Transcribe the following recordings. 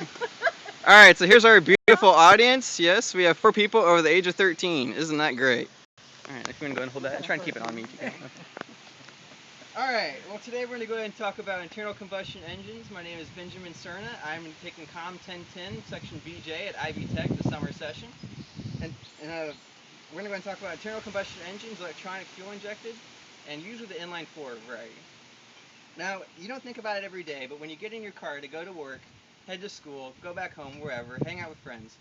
All right, so here's our beautiful audience. Yes, we have 4 people over the age of 13. Isn't that great? All right, if you want to go ahead and hold that and try and keep it on me if you can. All right, well, today we're going to go ahead and talk about internal combustion engines. My name is Benjamin Serna. I'm taking COMM 1010, Section BJ at Ivy Tech, the summer session. And we're going to go ahead and talk about internal combustion engines, electronic fuel injected, and usually the inline four variety. Now, you don't think about it every day, but when you get in your car to go to work, head to school, go back home, wherever, hang out with friends,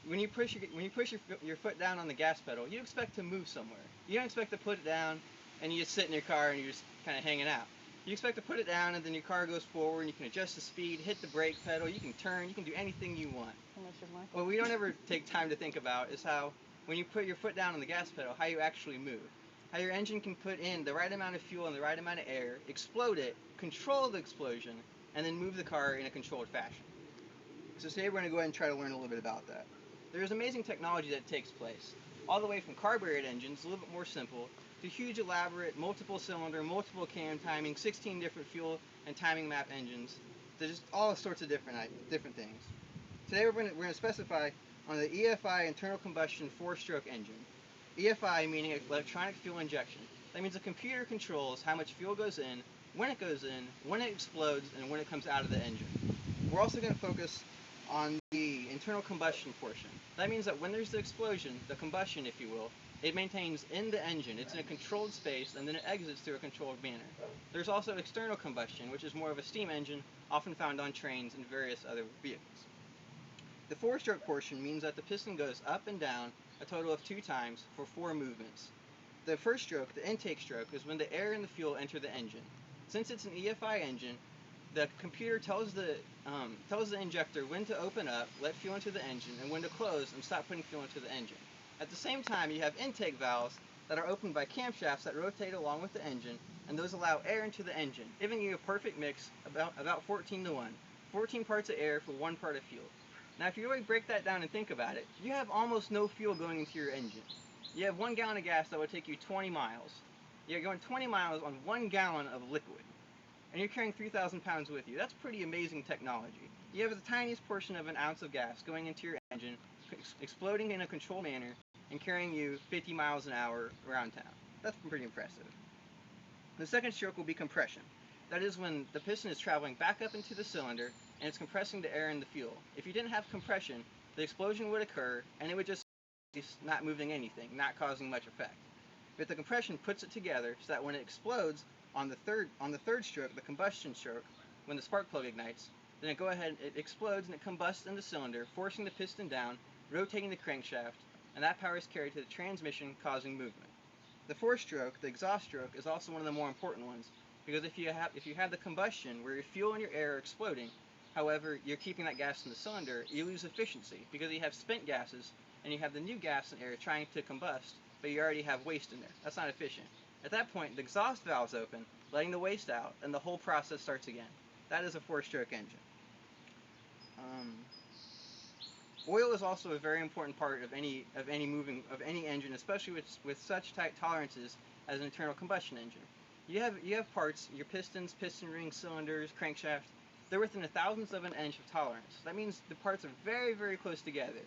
when you push your foot down on the gas pedal, you expect to move somewhere. You don't expect to put it down and you just sit in your car and you're just kind of hanging out. You expect to put it down and then your car goes forward and you can adjust the speed, hit the brake pedal, you can turn, you can do anything you want. What we don't ever take time to think about is how when you put your foot down on the gas pedal, how you actually move. How your engine can put in the right amount of fuel and the right amount of air, explode it, control the explosion, and then move the car in a controlled fashion. So today we're going to go ahead and try to learn a little bit about that. There's amazing technology that takes place, all the way from carbureted engines, a little bit more simple, to huge elaborate multiple cylinder, multiple cam timing, 16 different fuel and timing map engines. There's just all sorts of different things. Today we're going to specify on the EFI internal combustion 4-stroke engine. EFI meaning electronic fuel injection. That means the computer controls how much fuel goes in, when it explodes, and when it comes out of the engine. We're also going to focus on the internal combustion portion. That means that when there's the explosion, the combustion if you will, it maintains in the engine. It's in a controlled space and then it exits through a controlled manner. There's also external combustion, which is more of a steam engine, often found on trains and various other vehicles. The 4-stroke portion means that the piston goes up and down a total of 2 times for 4 movements. The first stroke, the intake stroke, is when the air and the fuel enter the engine. Since it's an EFI engine, the computer tells the injector when to open up, let fuel into the engine, and when to close and stop putting fuel into the engine. At the same time, you have intake valves that are opened by camshafts that rotate along with the engine, and those allow air into the engine, giving you a perfect mix, about 14 to 1. 14 parts of air for 1 part of fuel. Now, if you really break that down and think about it, you have almost no fuel going into your engine. You have 1 gallon of gas that would take you 20 miles. You're going 20 miles on 1 gallon of liquid. And you're carrying 3,000 pounds with you. That's pretty amazing technology. You have the tiniest portion of an ounce of gas going into your engine, exploding in a controlled manner, and carrying you 50 miles an hour around town. That's pretty impressive. The second stroke will be compression. That is when the piston is traveling back up into the cylinder and it's compressing the air and the fuel. If you didn't have compression, the explosion would occur and it would just not moving anything, not causing much effect. But the compression puts it together so that when it explodes on the third stroke, the combustion stroke, when the spark plug ignites, then it explodes and it combusts in the cylinder, forcing the piston down, rotating the crankshaft, and that power is carried to the transmission, causing movement. The 4-stroke, the exhaust stroke, is also one of the more important ones, because if you have the combustion where your fuel and your air are exploding, however, you're keeping that gas in the cylinder, you lose efficiency because you have spent gases and you have the new gas and air trying to combust, but you already have waste in there. That's not efficient. At that point, the exhaust valves open, letting the waste out, and the whole process starts again. That is a 4-stroke engine. Oil is also a very important part of any engine, especially with such tight tolerances as an internal combustion engine. You have parts, your pistons, piston rings, cylinders, crankshaft, they're within 1,000th of an inch of tolerance. That means the parts are very, very close together.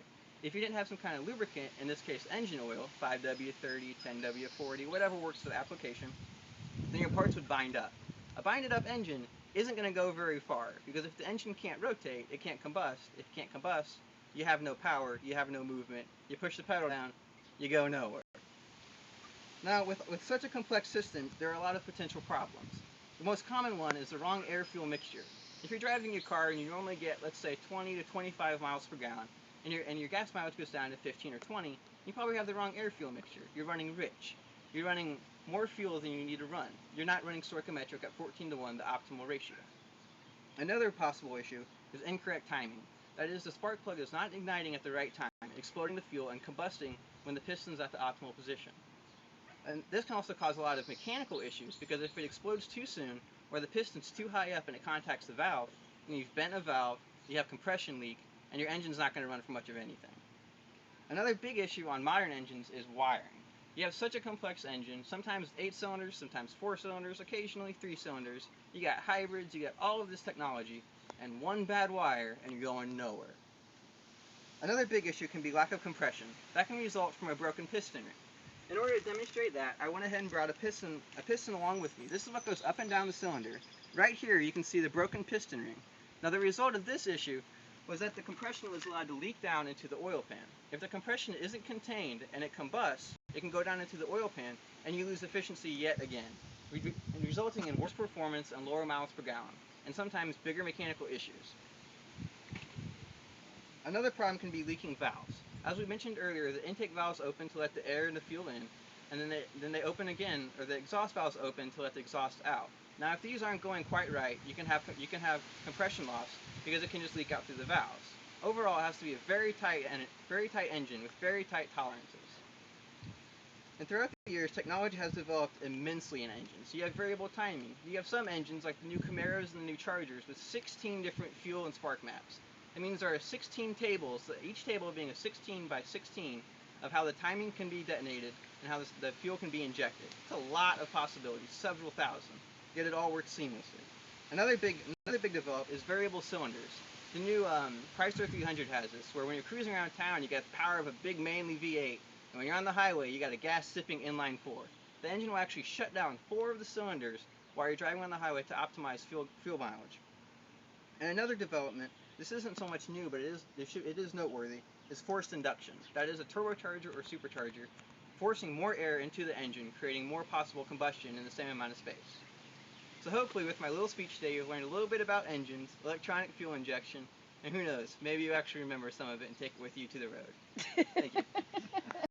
If you didn't have some kind of lubricant, in this case engine oil, 5W30, 10W40, whatever works for the application, then your parts would bind up. A binded up engine isn't going to go very far, because if the engine can't rotate, it can't combust. If it can't combust, you have no power, you have no movement, you push the pedal down, you go nowhere. Now, with such a complex system, there are a lot of potential problems. The most common one is the wrong air-fuel mixture. If you're driving your car and you normally get, let's say, 20 to 25 miles per gallon, and your gas mileage goes down to 15 or 20, you probably have the wrong air-fuel mixture. You're running rich. You're running more fuel than you need to run. You're not running stoichiometric at 14 to 1, the optimal ratio. Another possible issue is incorrect timing. That is, the spark plug is not igniting at the right time, exploding the fuel and combusting when the piston's at the optimal position. And this can also cause a lot of mechanical issues, because if it explodes too soon, or the piston's too high up and it contacts the valve, then you've bent a valve, you have compression leak, and your engine's not going to run for much of anything. Another big issue on modern engines is wiring. You have such a complex engine, sometimes 8 cylinders, sometimes 4 cylinders, occasionally 3 cylinders. You got hybrids, you got all of this technology, and one bad wire and you're going nowhere. Another big issue can be lack of compression. That can result from a broken piston ring. In order to demonstrate that, I went ahead and brought a piston along with me. This is what goes up and down the cylinder. Right here you can see the broken piston ring. Now the result of this issue was that the compression was allowed to leak down into the oil pan. If the compression isn't contained and it combusts, it can go down into the oil pan and you lose efficiency yet again, resulting in worse performance and lower miles per gallon, and sometimes bigger mechanical issues. Another problem can be leaking valves. As we mentioned earlier, the intake valves open to let the air and the fuel in, and then they open again, or the exhaust valves open to let the exhaust out. Now, if these aren't going quite right, you can have compression loss because it can just leak out through the valves. Overall, it has to be a very tight engine with very tight tolerances. And throughout the years, technology has developed immensely in engines. You have variable timing. You have some engines, like the new Camaros and the new Chargers, with 16 different fuel and spark maps. That means there are 16 tables, each table being a 16 by 16 of how the timing can be detonated and how the fuel can be injected. It's a lot of possibilities, several thousand, yet it all works seamlessly. Another big development is variable cylinders. The new Chrysler 300 has this, where when you're cruising around town, you got the power of a big manly V8, and when you're on the highway, you got a gas-sipping inline 4. The engine will actually shut down 4 of the cylinders while you're driving on the highway to optimize fuel mileage. And another development, this isn't so much new, but it is noteworthy, is forced induction. That is a turbocharger or supercharger forcing more air into the engine, creating more possible combustion in the same amount of space. So hopefully with my little speech today, you've learned a little bit about engines, electronic fuel injection, and who knows, maybe you actually remember some of it and take it with you to the road. Thank you.